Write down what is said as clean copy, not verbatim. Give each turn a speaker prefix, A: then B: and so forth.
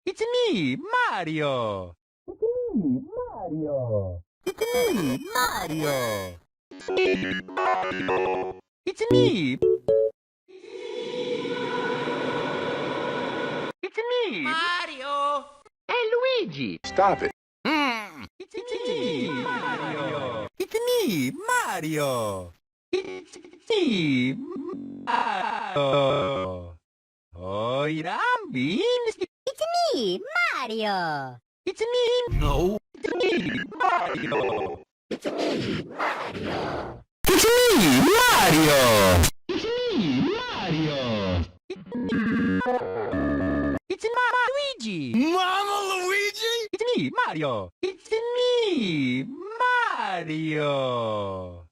A: It's me, Mario. It's me, Mario. It's me, Mario. It's me. It's me, Mario. Hey, Luigi.
B: Stop it.
A: It's me, Mario. It's me, Mario. It's me, Mario. Oh, Irambin.
C: It's me, Mario.
A: It's me.
B: No.
A: It's me, Mario.
C: It's me, Mario.
A: It's me, Mario. It's me, Mario. It's Luigi.
B: Mama Luigi?
A: It's me, Mario. It's me, Mario.